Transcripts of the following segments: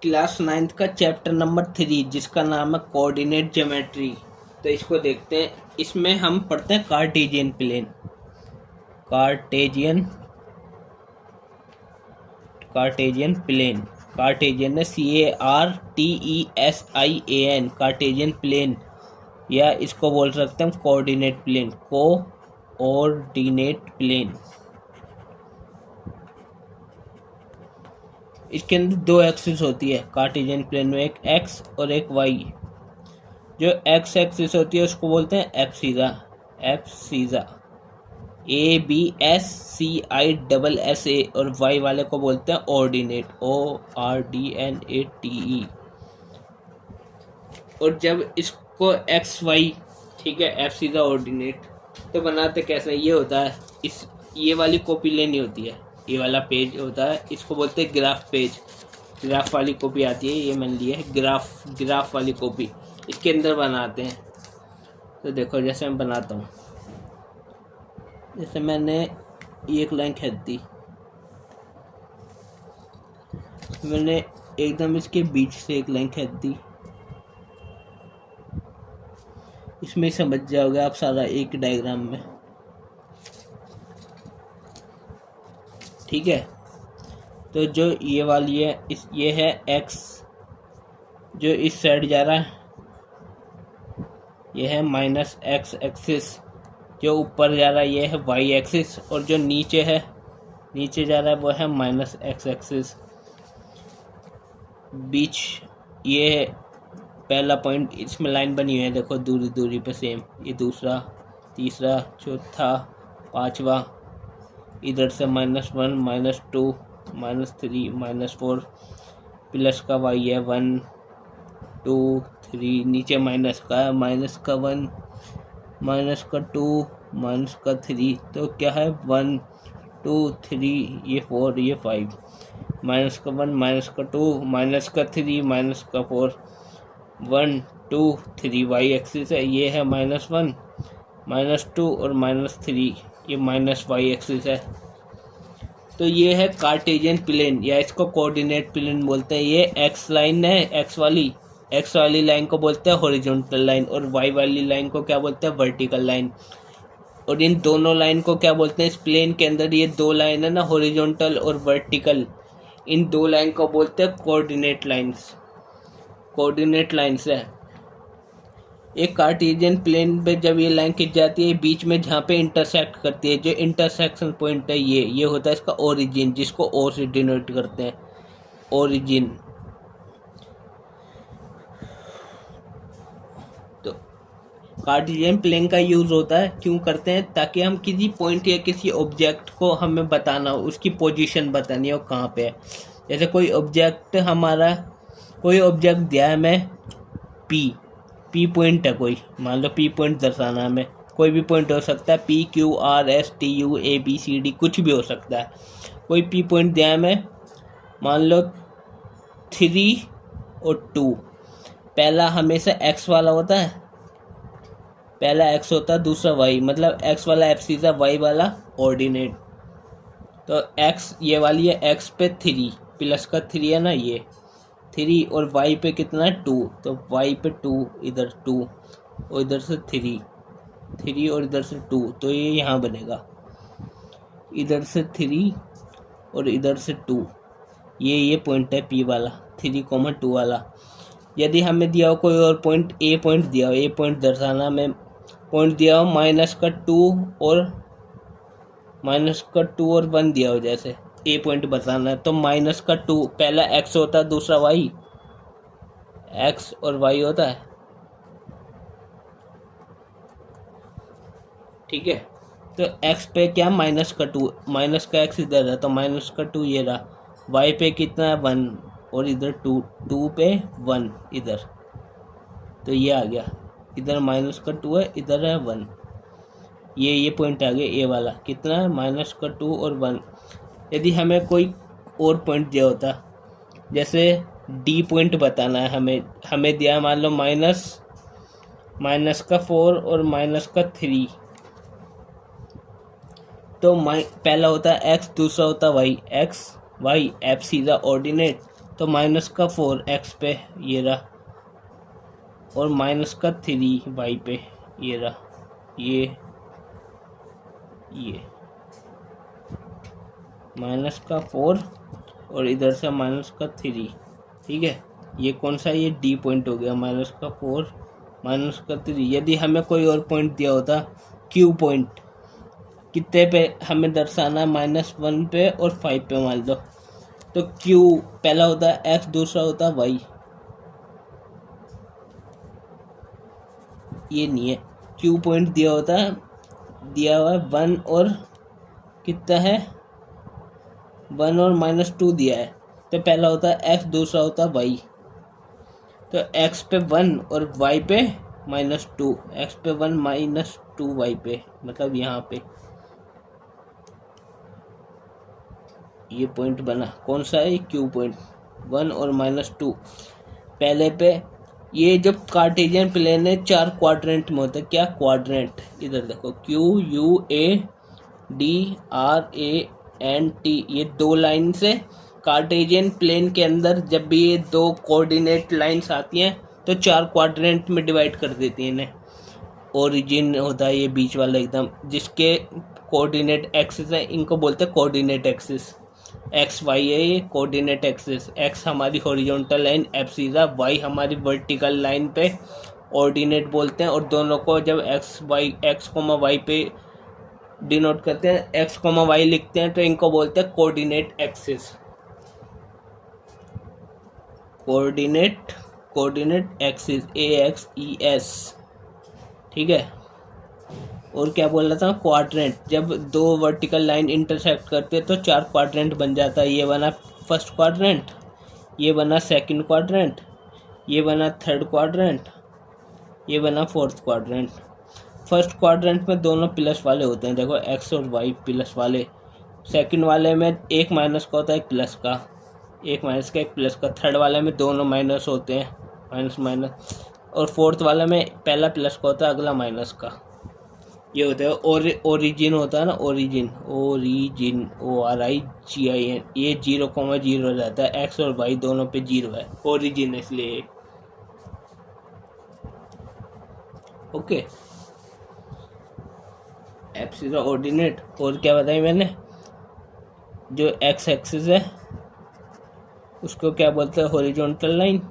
Class 9th का chapter number 3 जिसका नाम है कोऑर्डिनेट ज्योमेट्री। तो इसको देखते हैं। इसमें हम पढ़ते हैं Cartesian plane. Cartesian plane, Cartesian है CARTESIAN, कार्टेशियन प्लेन, या इसको बोल सकते हैं कोऑर्डिनेट प्लेन, कोऑर्डिनेट प्लेन। इसके अंदर दो एक्सिस होती है कार्टेशियन प्लेन में, एक एक्स और एक वाई। जो एक्स एक्सिस होती है उसको बोलते हैं एब्सीसा, ABSCISSA, और वाई वाले को बोलते हैं ऑर्डिनेट, ORDNATE। और जब इसको एक्स वाई, ठीक है, एब्सीसा ऑर्डिनेट, तो बनाते कैसे ये होता है, ये वाली कॉपी लेनी होती है, ये वाला पेज होता है, इसको बोलते हैं ग्राफ पेज। ग्राफ वाली कॉपी आती है, ये मैंने लिया है ग्राफ वाली कॉपी, इसके अंदर बनाते हैं। तो देखो जैसे मैं बनाता हूँ, जैसे मैंने एक लाइन खींच दी, मैंने एकदम इसके बीच से एक लाइन खींच दी, इसमें समझ जाओगे आप सारा एक डायग्राम में, ठीक है। तो जो ये वाली है ये है एक्स, जो इस साइड जा रहा है ये है माइनस एक्स एक्सिस, जो ऊपर जा रहा है ये है वाई एक्सिस, और जो नीचे जा रहा है वो है माइनस एक्स एक्सिस। बीच ये पहला पॉइंट, इसमें लाइन बनी हुई है देखो, दूरी पे सेम, ये दूसरा, तीसरा, चौथा, पांचवा, इधर से -1, -2, -3, -4, प्लस का वाई है 1 2 3, नीचे माइनस का है, माइनस का 1, माइनस का 2, माइनस का 3, तो क्या है 1 2 3, ये 4, ये 5, माइनस का 1, माइनस का 2, माइनस का 3, माइनस का 4, 1 2 3, वाई एक्सिस है, ये है -1, -2 और -3, ये माइनस वाई एक्सिस है। तो ये है कार्टेशियन प्लेन, या इसको कोऑर्डिनेट प्लेन बोलते हैं। ये एक्स लाइन है, एक्स वाली लाइन को बोलते हैं हॉरिजॉन्टल लाइन, और वाई वाली लाइन को क्या बोलते हैं, वर्टिकल लाइन। और इन दोनों लाइन को क्या बोलते हैं, इस प्लेन के अंदर ये दो लाइन है ना, हॉरिजॉन्टल और वर्टिकल, इन दो लाइन को बोलते हैं कोऑर्डिनेट लाइंस है। एक कार्टेशियन प्लेन पे जब ये लाइन खिंच जाती है, बीच में जहाँ पे इंटरसेक्ट करती है, जो इंटरसेक्शन पॉइंट है ये होता है इसका ओरिजिन, जिसको ओ से डिनोट करते हैं, ओरिजिन। तो कार्टेशियन प्लेन का यूज होता है, क्यों करते हैं, ताकि हम किसी पॉइंट या किसी ऑब्जेक्ट को हमें बताना हो, उसकी पोजीशन बतानी हो कहाँ पे है। जैसे कोई ऑब्जेक्ट दिया है हमें पी पॉइंट है, कोई मान लो पी पॉइंट दर्शाना है हमें, कोई भी पॉइंट हो सकता है, PQRSTUABCD कुछ भी हो सकता है। कोई पी पॉइंट दिया है हमें, मान लो 3 और 2, पहला हमेशा एक्स वाला होता है, पहला एक्स होता है, दूसरा वाई, मतलब एक्स वाला एब्सीसा, वाई वाला ऑर्डिनेट। तो एक्स ये वाली है, एक्स पे 3, प्लस का 3 है ना, ये 3, और वाई पे कितना है 2, तो वाई पे 2, इधर 2 और इधर से 3 और इधर से 2, तो ये यहाँ बनेगा, इधर से 3 और इधर से 2, ये पॉइंट है पी वाला, 3,2 वाला। यदि हमें दिया हो कोई और पॉइंट, ए पॉइंट दिया हो, ए पॉइंट दर्शाना हमें पॉइंट दिया हो, -2 और 1 दिया हो, जैसे ए पॉइंट बताना है, तो -2, पहला एक्स होता है, दूसरा वाई, एक्स और वाई होता है, ठीक है। तो एक्स पे क्या, -2, माइनस का एक्स इधर है, तो -2 ये रहा, वाई पे कितना है 1, और इधर 2 पे 1 इधर, तो ये आ गया, इधर -2 है, इधर है 1, ये पॉइंट आ गया, ए वाला कितना है, -2 और 1। यदि हमें कोई और पॉइंट दिया होता, जैसे डी पॉइंट बताना है हमें दिया, मान लो -4 और -3, तो पहला होता है एक्स, दूसरा होता है Y, X Y abscissa ordinate, तो माइनस का 4 एक्स पे ये रहा, और माइनस का 3 वाई पे ये रहा, ये माइनस का 4 और इधर से माइनस का 3। ठीक है, ये कौन सा, ये डी पॉइंट हो गया, माइनस का 4 माइनस का 3। यदि हमें कोई और पॉइंट दिया होता, क्यू पॉइंट, कितने पे हमें दर्शाना है, -1 पे और 5 पे मान लो, तो क्यू पहला होता है एक्स, दूसरा होता है वाई। ये नहीं है, क्यू पॉइंट दिया होता है, दिया हुआ है 1 और कितना है, 1 और -2 दिया है, तो पहला होता है एक्स, दूसरा होता है वाई। तो एक्स पे 1 और वाई पे -2, एक्स पे 1 -2 वाई पे, मतलब यहाँ पे ये पॉइंट बना, कौन सा है, क्यू पॉइंट, 1 और -2 पहले पे। ये जो कार्टेशियन प्लेन है 4 क्वाड्रेंट में होता है, क्या क्वाड्रेंट, इधर देखो, Q U A D R A N T, ये 2 लाइन से कार्टेशियन प्लेन के अंदर जब भी ये 2 कोऑर्डिनेट लाइंस आती हैं तो 4 क्वाड्रेंट में डिवाइड कर देती हैं इन्हें। ओरिजिन होता है ये बीच वाला एकदम, जिसके कोऑर्डिनेट एक्सिस है, इनको बोलते हैं कोऑर्डिनेट एक्सिस। एक्स वाई है ये कोऑर्डिनेट एक्सिस, एक्स हमारी हॉरिजॉन्टल लाइन एब्सिसा, वाई हमारी वर्टिकल लाइन पे ऑर्डिनेट बोलते हैं, और दोनों को जब एक्स कोमा वाई पे डिनोट करते हैं, एक्स कोमा वाई लिखते हैं, तो इनको बोलते हैं coordinate axis, coordinate axis, AXES। ठीक है, और क्या बोल रहा था, क्वाड्रेंट, जब 2 वर्टिकल लाइन इंटरसेक्ट करते हैं तो 4 क्वाड्रेंट बन जाता है। ये बना फर्स्ट क्वाड्रेंट, ये बना सेकंड क्वाड्रेंट, ये बना थर्ड क्वाड्रेंट, ये बना फोर्थ क्वाड्रेंट। फर्स्ट क्वाड्रेंट में दोनों प्लस वाले होते हैं, देखो एक्स और वाई प्लस वाले। सेकंड वाले में एक माइनस का होता है, एक प्लस का, एक माइनस का एक प्लस का। थर्ड वाले में दोनों माइनस होते हैं, माइनस माइनस। और फोर्थ वाले में पहला प्लस का होता है, अगला माइनस का। ये होता है ओरिजिन होता है ना, ओरिजिन ORIGIN, ये 0,0 रहता है, एक्स और वाई दोनों पे 0 है, ओरिजिन इसलिए। Okay, abscissa ordinate. और क्या बताई मैंने, जो एक्स एक्सिस है उसको क्या बोलते हैं, हॉरिजॉन्टल लाइन।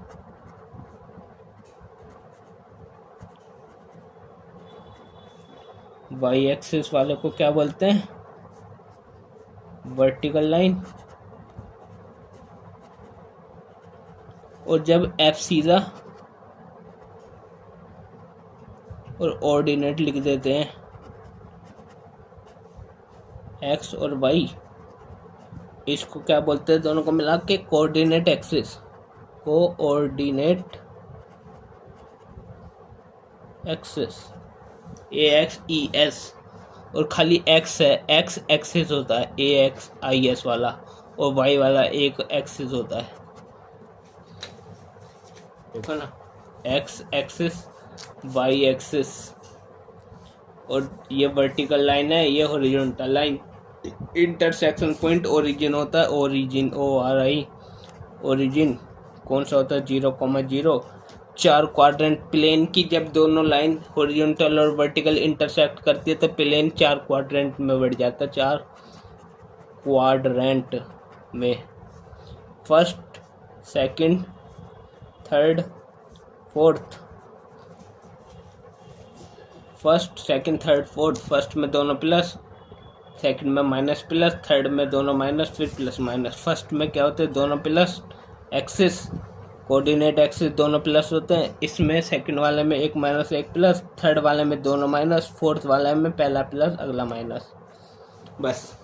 वाई एक्सिस वाले को क्या बोलते हैं, वर्टिकल लाइन। और जब एब्सिसा और ऑर्डिनेट लिख देते हैं, एक्स और वाई, इसको क्या बोलते हैं, दोनों को मिला के coordinate axis, coordinate axis, AXES। और खाली एक्स है, एक्स एक्सिस होता है AXIS वाला, और वाई वाला एक एक्सिस होता है, देखो ना, एक्स एक्सिस वाई एक्सिस। और ये वर्टिकल लाइन है, ये horizontal line. Intersection point origin होता है, ओरिजिन ORI, ओरिजिन कौन सा होता है, 0,0। 4 क्वाड्रेंट प्लेन की जब दोनों लाइन हॉरिजॉन्टल और वर्टिकल इंटरसेक्ट करती है तो प्लेन 4 क्वाड्रेंट में बढ़ जाता है, 4 क्वाड्रेंट में, first second third fourth, first second third fourth. First में दोनों प्लस, सेकंड में माइनस प्लस, थर्ड में दोनों माइनस, फिर प्लस माइनस। फर्स्ट में क्या होते हैं, दोनों प्लस, एक्सिस कोऑर्डिनेट एक्सिस दोनों प्लस होते हैं। इसमें सेकंड वाले में एक माइनस एक प्लस, थर्ड वाले में दोनों माइनस, फोर्थ वाले में पहला प्लस अगला माइनस। बस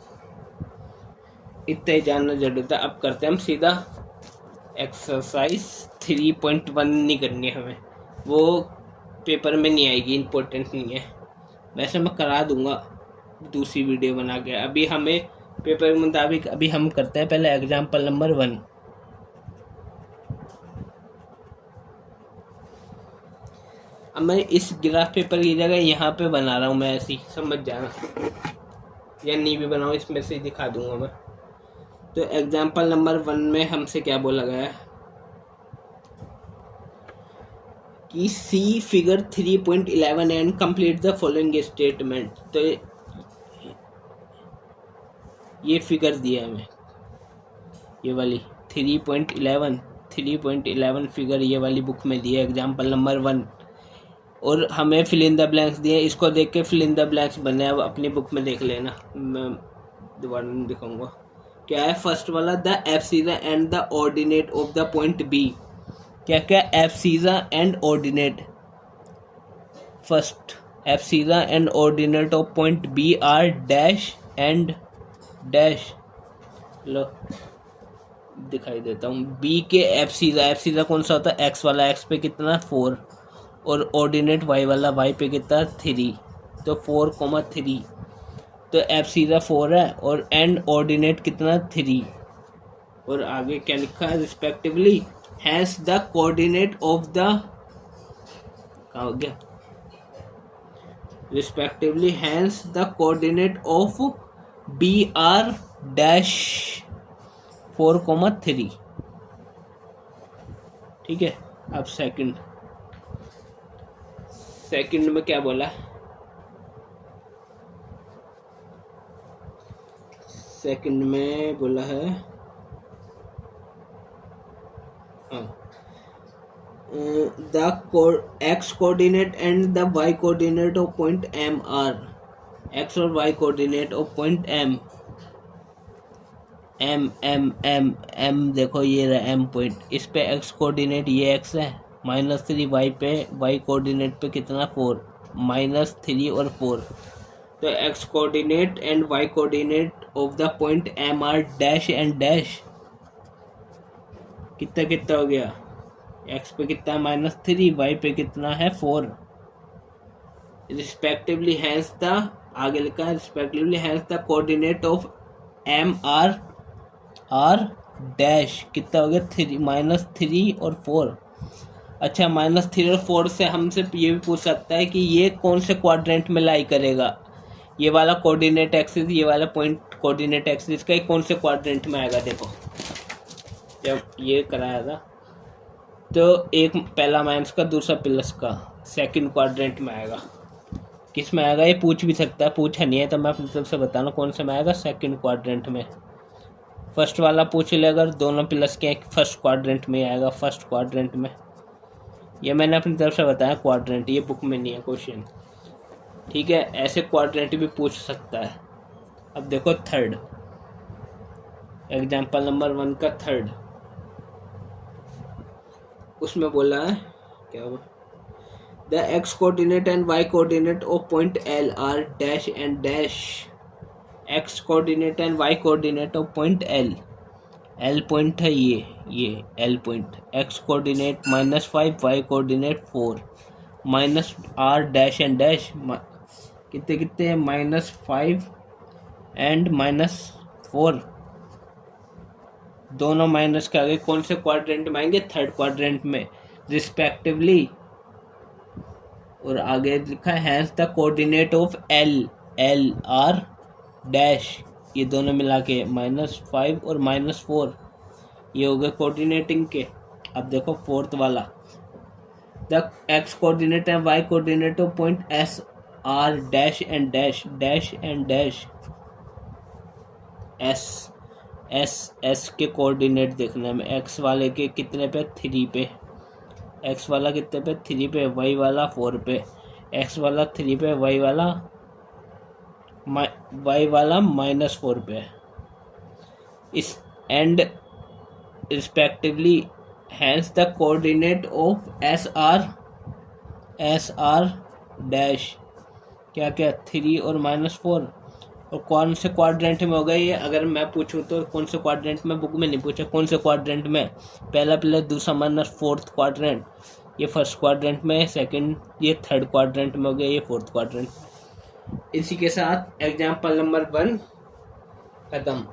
इतना ही जानना जरूरी था। अब करते हैं हम सीधा एक्सरसाइज 3.1। नहीं करनी है हमें, वो पेपर में नहीं आएगी, इम्पोर्टेंट नहीं है। वैसे मैं करा दूंगा दूसरी वीडियो बना के। अभी हमें पेपर के मुताबिक अभी हम करते हैं पहले एग्जाम्पल नंबर 1। अब मैं इस ग्राफ पेपर की जगह यहाँ पे बना रहा हूँ, मैं ऐसी समझ जाना, या नहीं भी बनाऊँ इसमें से दिखा दूंगा मैं। तो एग्जाम्पल नंबर 1 में हमसे क्या बोला गया है कि see figure 3.11 and complete the following statement. तो ये फिगर दिया है हमें, ये वाली 3.11 फिगर ये वाली बुक में दी है एग्जाम्पल नंबर 1, और हमें फिल इन द ब्लैंक्स दिए। इसको देख के फिल इन द ब्लैंक्स बनने, अब अपनी बुक में देख लेना, मैं दोबारा नहीं दिखाऊंगा। क्या है फर्स्ट वाला, the abscissa and the ordinate of the point B. क्या क्या abscissa and ordinate, first abscissa and ordinate of point B are dash and dash. लो दिखाई देता हूँ, बी के एब्सिसा कौन सा होता है, एक्स वाला, एक्स पे कितना 4, और ऑर्डिनेट वाई वाला, वाई पे कितना 3, तो 4,3। तो एब्सिसा 4 है और एंड ऑर्डिनेट कितना 3, और आगे क्या लिखा है, respectively has the coordinate of the, कहाँ हो गया, respectively has the coordinate of B are dash 4,3। ठीक है। अब सेकंड में क्या बोला, सेकंड में बोला है the x coordinate and the y coordinate of point M are, x और y coordinate of point M देखो ये रहा एम पॉइंट, इस पे एक्स कोऑर्डिनेट ये एक्स है, -3, वाई पे, वाई कोऑर्डिनेट पे कितना 4, -3 और 4। तो X coordinate and Y coordinate of the point M R dash and dash कितना कितना हो गया, एक्स पे कितना है -3, वाई पे कितना है 4, रिस्पेक्टिवली हैंस द, आगे लिखा है respectively hence the coordinate of M R dash कितना हो गया 3, -3 और 4। अच्छा, -3 और 4 से हमसे ये भी पूछ सकता है कि ये कौन से क्वाड्रेंट में लाई करेगा, ये वाला कोऑर्डिनेट एक्सिस, ये वाला पॉइंट कोऑर्डिनेट एक्सिस का कौन से क्वाड्रेंट में आएगा। देखो जब ये कराया था तो एक पहला माइनस का, दूसरा प्लस का, सेकंड क्वाड्रेंट में आएगा। किस में आएगा ये पूछ भी सकता है, पूछा नहीं है तो मैं अपनी तरफ से बताना कौन से में आएगा, सेकंड क्वाड्रेंट में। फर्स्ट वाला पूछ ले अगर दोनों प्लस के फर्स्ट क्वाड्रेंट में आएगा, फर्स्ट क्वाड्रेंट में। ये मैंने अपनी तरफ से बताया क्वाड्रेंट, ये बुक में नहीं है क्वेश्चन। ठीक है, ऐसे क्वाड्रेंट भी पूछ सकता है। अब देखो थर्ड, एग्जाम्पल नंबर 1 का थर्ड, उसमें बोला है क्या हुआ, the x coordinate and Y coordinate of point L R dash and dash. X coordinate and Y coordinate of point L, L point है ये L point, X coordinate -5, Y coordinate 4, minus R dash and dash कितने कितने -5 and -4, दोनों minus के आगे कौन से quadrant में आएंगे, थर्ड क्वाड्रेंट में रिस्पेक्टिवली। और आगे लिखा है hence the coordinate of L R dash, ये दोनों मिला के -5 और -4, ये हो गए कोऑर्डिनेटिंग के। अब देखो फोर्थ वाला, the x coordinate and Y coordinate of point S R dash and dash, dash and dash, S के कोऑर्डिनेट देखना है, एक्स वाले के कितने पे 3 पे, एक्स वाला कितने पे 3 पे, वाई वाला 4 पे, एक्स वाला 3 पे, वाई वाला -4 पे। इस and respectively hence the coordinate of S R dash, क्या क्या 3 और -4, और कौन से क्वाड्रेंट में हो गया ये, अगर मैं पूछूं तो कौन से क्वाड्रेंट में, बुक में नहीं पूछा कौन से क्वाड्रेंट में, पहला प्लस दूसरा माइनस फोर्थ क्वाड्रेंट, ये फर्स्ट क्वाड्रेंट में, सेकंड ये थर्ड क्वाड्रेंट में हो गया, ये फोर्थ क्वाड्रेंट। इसी के साथ एग्जाम्पल नंबर 1 खत्म।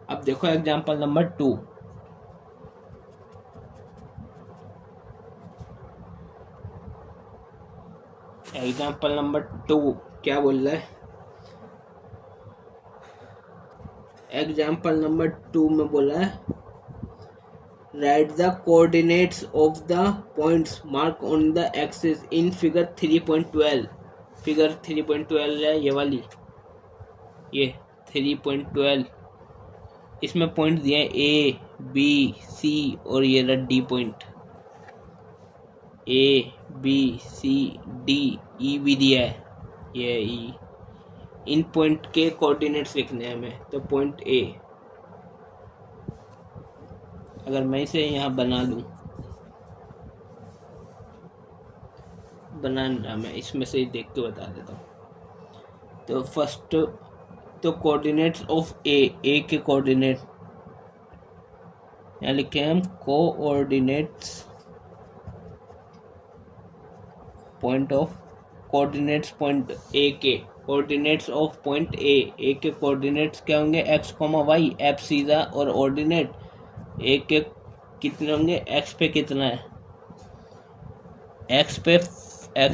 अब देखो एग्जाम्पल नंबर 2, एग्जाम्पल नंबर 2 क्या बोल रहा है, एग्जाम्पल नंबर 2 में बोला है write the coordinates of the points mark on the axis in figure 3.12। Figure 3.12 है ये वाली, ये 3.12। इसमें पॉइंट दिए हैं ए बी सी और ये रहा D point, A B C D, E भी दिया है, ये ई। इन पॉइंट के कोऑर्डिनेट्स लिखने हैं हमें। तो पॉइंट ए अगर मैं इसे यहाँ बना लूँ, बनाना मैं इसमें से ही देख के बता देता हूँ। तो फर्स्ट तो कोऑर्डिनेट्स ऑफ ए के कोऑर्डिनेट यहाँ लिखे हैं हम, coordinates point of coordinates point A के कोऑर्डिनेट्स ऑफ पॉइंट ए के कोऑर्डिनेट्स क्या होंगे, एक्स कॉमा वाई, एफ सीधा और ऑर्डिनेट ए के कितने होंगे, एक्स पे कितना है, एक्स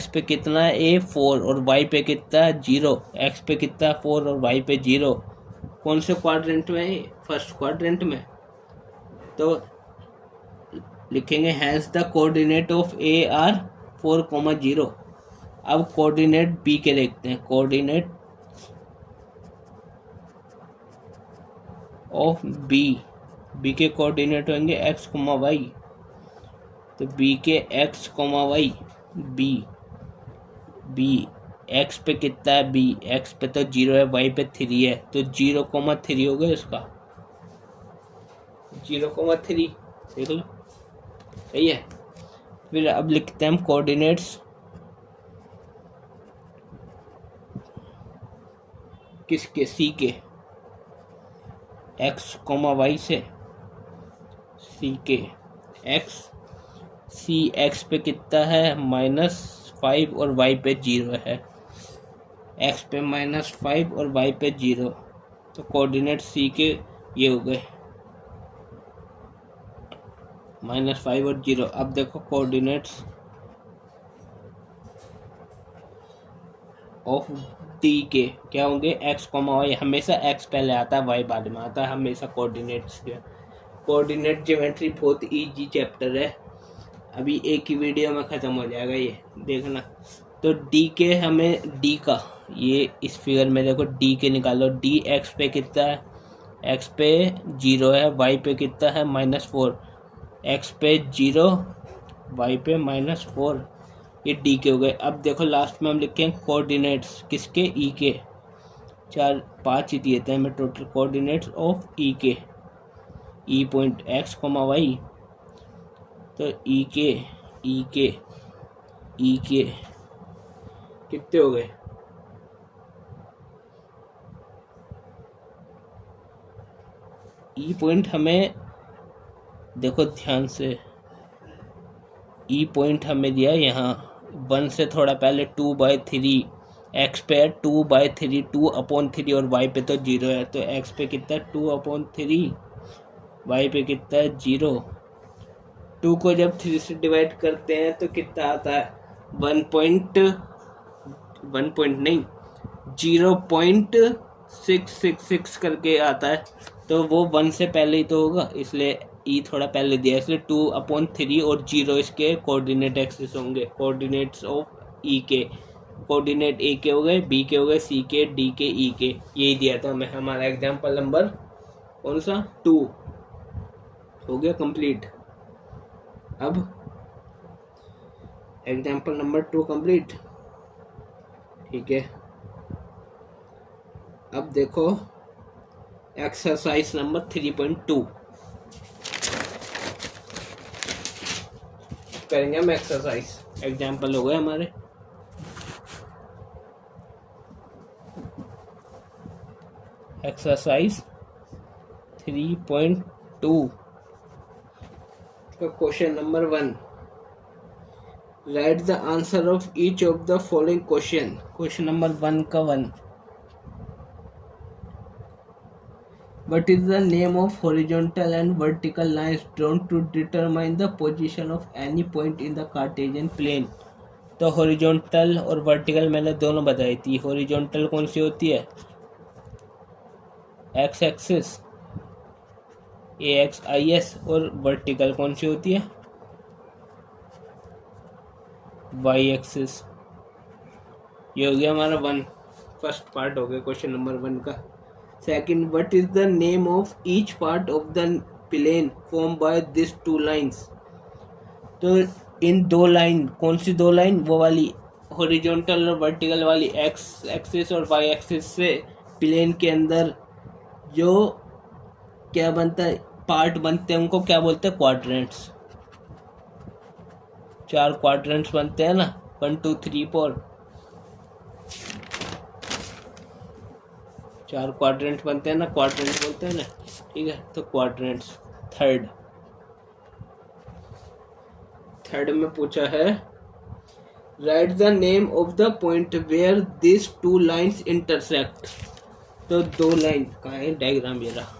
पे कितना है ए 4 और वाई पे कितना है 0, एक्स पे कितना है 4 और वाई पे 0। कौन से क्वाड्रेंट में है, फर्स्ट क्वाड्रेंट में। तो लिखेंगे hence the coordinate of A R 4,0। अब कोऑर्डिनेट बी के देखते हैं, कोऑर्डिनेट ऑफ बी के कोऑर्डिनेट होंगे एक्स कोमा वाई। तो बी के X comma Y, B X पे कितना है, बी एक्स पे तो 0 है, वाई पे 3 है, तो 0,3 हो गया इसका, 0,3 देख लो, सही है। फिर अब लिखते हैं हम कोऑर्डिनेट्स किसके, सी के, एक्स कोमा वाई से सी के एक्स, सी एक्स पे कितना है -5 और वाई पे 0 है, एक्स पे -5 और वाई पे 0। तो कोऑर्डिनेट सी के ये हो गए -5 और 0। अब देखो कोऑर्डिनेट्स ऑफ डी के क्या होंगे, एक्स कॉमा वाई, हमेशा एक्स पहले आता है वाई बाद में आता है हमेशा कोऑर्डिनेट्स के। कोऑर्डिनेट ज्योमेट्री बहुत इजी चैप्टर है, अभी एक ही वीडियो में ख़त्म हो जाएगा, ये देखना। तो डी के हमें डी का ये इस फिगर में देखो डी के निकालो, डी एक्स पे कितना है, एक्स पे 0 है, वाई पे कितना है -4, एक्स पे 0 वाई पे -4, ये डी के हो गए। अब देखो लास्ट में हम लिखें कोऑर्डिनेट्स किसके, ई के, 4-5 ही दिए थे हमें टोटल कोऑर्डिनेट्स ऑफ ई के, E point X comma Y. तो ई के कितने हो गए, ई पॉइंट हमें देखो ध्यान से, ई पॉइंट हमें दिया यहाँ 1 से थोड़ा पहले 2/3, एक्स पे है 2/3, 2/3 और वाई पे तो 0 है, तो एक्स पे कितना है 2/3, वाई पे कितना है 0। 2 को जब 3 से डिवाइड करते हैं तो कितना आता है 0.666 करके आता है, तो वो 1 से पहले ही तो होगा, इसलिए ई थोड़ा पहले दिया, इसलिए 2/3 और 0 इसके कोऑर्डिनेट एक्सिस होंगे। कोऑर्डिनेट्स ऑफ ई के, कोऑर्डिनेट ए के हो गए, बी के हो गए, सी के, डी के, ई के, यही दिया था हमें। हमारा एग्जाम्पल नंबर कौन सा 2 हो गया कंप्लीट। अब एग्जाम्पल नंबर 2 कंप्लीट, ठीक है। अब देखो एक्सरसाइज नंबर 3.2 करेंगे हम एक्सरसाइज, एग्जाम्पल हो गए हमारे। एक्सरसाइज 3.2 का question number 1, right the answer of each of the following question. Question number 1 का 1, What is the name of horizontal and vertical lines drawn to determine the position of any point in the Cartesian plane? तो horizontal और vertical मैंने दोनों बताई थी। Horizontal कौन सी होती है, एक्स एक्सिस AXIS, और वर्टिकल कौन सी होती है? Y axis. ये हो गया हमारा फर्स्ट पार्ट हो गया क्वेश्चन नंबर 1 का। Second, what is the name of each part of the plane form by this two lines. तो इन दो लाइन, कौन सी दो लाइन? वो वाली हॉरिजॉन्टल और वर्टिकल वाली, एक्स एक्सिस और वाई एक्सिस से प्लेन के अंदर जो क्या बनता है, पार्ट बनते हैं, उनको क्या बोलते हैं? क्वाड्रेंट्स। 4 क्वाड्रेंट्स बनते हैं ना, 1 2 3 4, 4 क्वाड्रेंट्स बनते हैं ना, क्वाड्रेंट बोलते हैं ना, ठीक है। तो क्वाड्रेंट्स। थर्ड में पूछा है, write the name of the point where this two lines intersect. तो दो लाइन का है डायग्राम ये रहा।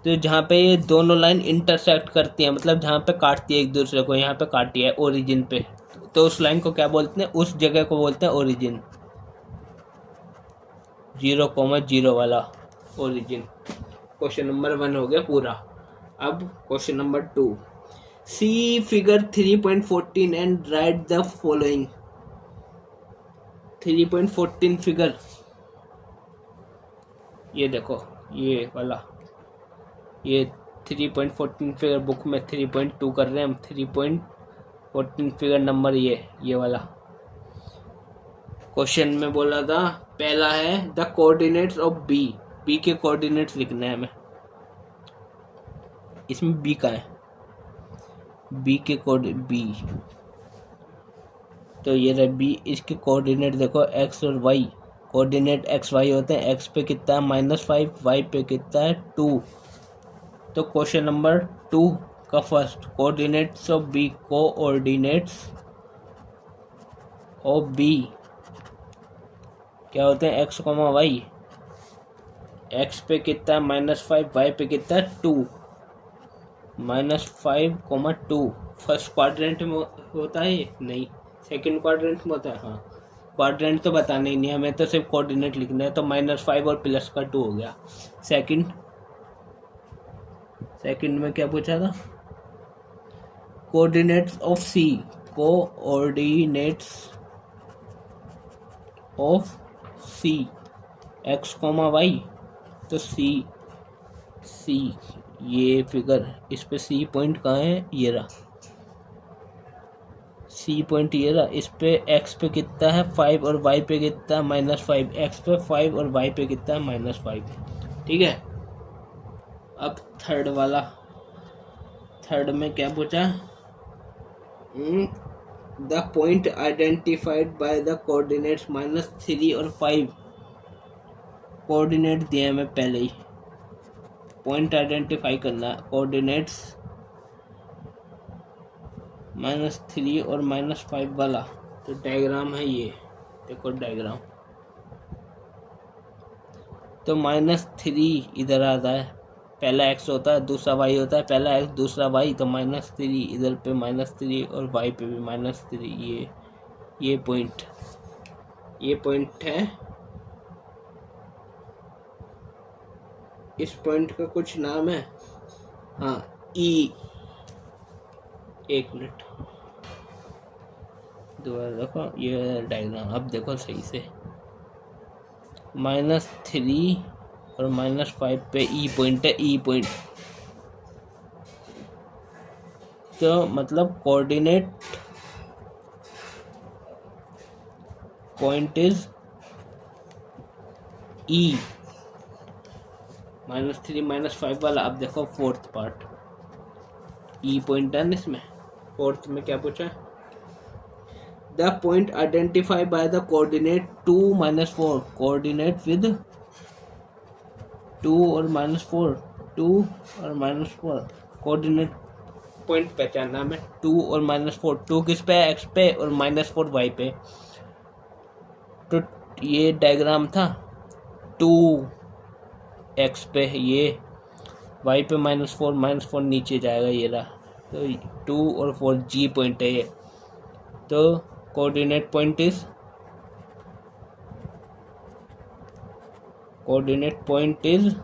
तो जहाँ पे ये दोनों लाइन इंटरसेक्ट करती हैं, मतलब जहाँ पे काटती है एक दूसरे को, यहाँ पे काटी है ओरिजिन पे, तो उस लाइन को क्या बोलते हैं? उस जगह को बोलते हैं ओरिजिन। 0,0 वाला ओरिजिन। क्वेश्चन नंबर 1 हो गया पूरा। अब question number 2, see figure 3.14 and write the following. 3.14 figure, ये देखो ये वाला, ये 3.14 फिगर बुक में 3.2 कर रहे हैं हम, 3.14 फिगर नंबर ये वाला। क्वेश्चन में बोला था, पहला है द कोऑर्डिनेट्स ऑफ बी के कोऑर्डिनेट्स लिखने हैं हमें। इसमें बी का है, बी के बी, तो ये रहा बी। इसके कोऑर्डिनेट देखो एक्स और वाई, कोऑर्डिनेट एक्स वाई होते हैं। एक्स पे कितना है -5, वाई पे कितना है 2। तो क्वेश्चन नंबर 2 का first, coordinates of B, coordinates of B क्या होते हैं? X comma Y. एक्स पे कितना है -5, वाई पे कितना है 2, -5,2। फर्स्ट क्वाड्रेंट में होता है ये? नहीं, सेकंड क्वाड्रेंट में होता है। हाँ, क्वाड्रेंट तो बताना ही नहीं, हमें तो सिर्फ कोऑर्डिनेट लिखना है। तो -5 और +2 हो गया। सेकंड में क्या पूछा था? Coordinates of C, coordinates of C, X comma Y. तो सी ये फिगर, इस पे सी पॉइंट कहाँ है? ये रहा सी पॉइंट, ये रहा। इस पे एक्स पे कितना है 5 और वाई पे कितना है -5। एक्स पे 5 और वाई पे कितना है -5, ठीक है। अब थर्ड वाला, थर्ड में क्या पूछा? The point identified by the coordinates -3 और 5। कोऑर्डिनेट दिए हमें पहले ही, पॉइंट आइडेंटिफाई करना। कोऑर्डिनेट्स -3 और -5 वाला, तो डायग्राम है ये, देखो डायग्राम। तो -3 इधर आता है, पहला x होता है, दूसरा y होता है, पहला x दूसरा y, तो -3 इधर पे -3 और y पे भी -3। ये पॉइंट है। इस पॉइंट का कुछ नाम है, हाँ, E। एक मिनट दोबारा देखो ये डायग्राम, अब देखो सही से। -3 और -5 पे E पॉइंट है, E पॉइंट। तो मतलब कोऑर्डिनेट पॉइंट इज E, -3 -5 वाला। अब देखो फोर्थ पार्ट, E पॉइंट है इसमें। फोर्थ में क्या पूछा? The point identify by the coordinate 2 -4, coordinate with 2 और -4, 2 और -4, कोऑर्डिनेट पॉइंट पहचानना हमें। 2 और -4, 2 किस पे? एक्स पे, और -4 वाई पे। तो ये डायग्राम था, 2 एक्स पे, ये वाई पे -4 नीचे जाएगा, ये रहा। तो 2 और 4 G पॉइंट है ये। तो coordinate point is coordinate point is,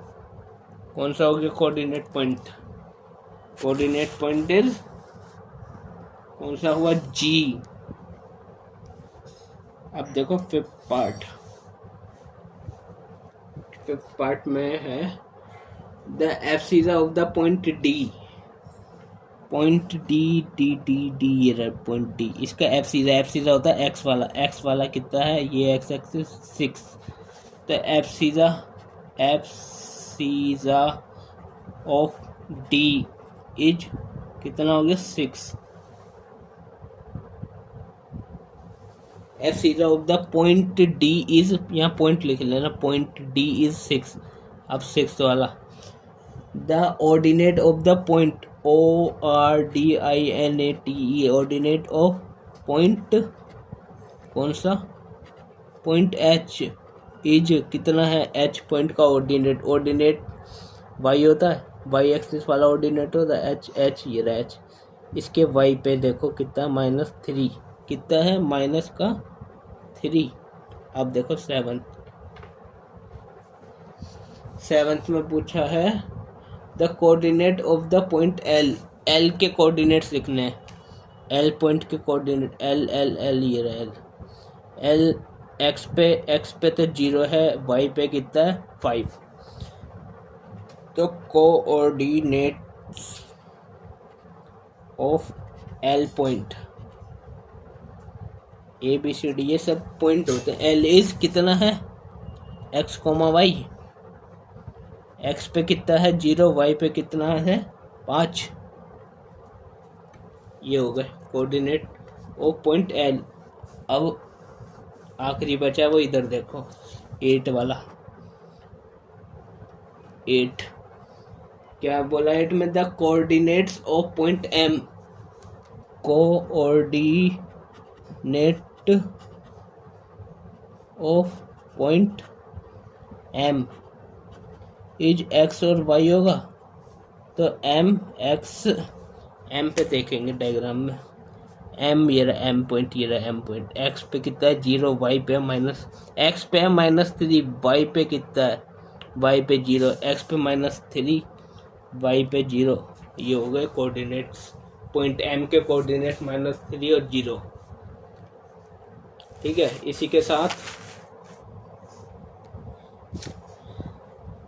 कौन सा हो गया coordinate point? Coordinate point is कौन सा हुआ? जी। अब देखो फिफ्थ पार्ट में है the abscissa of the point D. Point D D D D, ये रहा पॉइंट डी। इसका एब्सिसा होता है एक्स वाला कितना है? ये एक्स एक्सिस 6। तो एब्सिसा ऑफ डी इज कितना हो गया? 6। Abscissa of the point D is, यहाँ पॉइंट लिख लेना, पॉइंट डी इज 6। अब 6 वाला the ordinate of the point ORDINATE, ordinate of point, कौन सा? पॉइंट H इज कितना है? H पॉइंट का ऑर्डिनेट y होता है, y एक्सिस वाला ऑर्डिनेट होता है H। ये रहा H। इसके y पे देखो कितना? -3। कितना है? -3। अब देखो सेवंथ में पूछा है the coordinate of the point L के कोऑर्डिनेट्स लिखने हैं। L पॉइंट के कोऑर्डिनेट L ये रहा L x पे तो 0 है, y पे कितना है? 5। तो coordinates of L point ABCD ये सब पॉइंट होते हैं। L इज कितना है? x, y। x पे कितना है? 0, y पे कितना है? 5। ये हो गए कोऑर्डिनेट ऑफ पॉइंट L। अब आखिरी बचा वो इधर देखो 8 वाला। 8 क्या बोला? 8 में the coordinates of point M, coordinate of point M is x और y होगा। तो M पे देखेंगे डायग्राम में, M ये रहा M पॉइंट, ये रहा M पॉइंट। x पे कितना है? 0, y पे x पे है -3, y पे कितना है? y पे 0, x पे -3, y पे 0। ये हो गए कोऑर्डिनेट्स पॉइंट M के कोऑर्डिनेट -3 और 0। ठीक है, इसी के साथ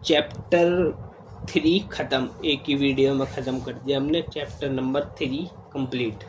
चैप्टर 3 खत्म। एक ही वीडियो में ख़त्म कर दिया हमने चैप्टर नंबर 3 कंप्लीट।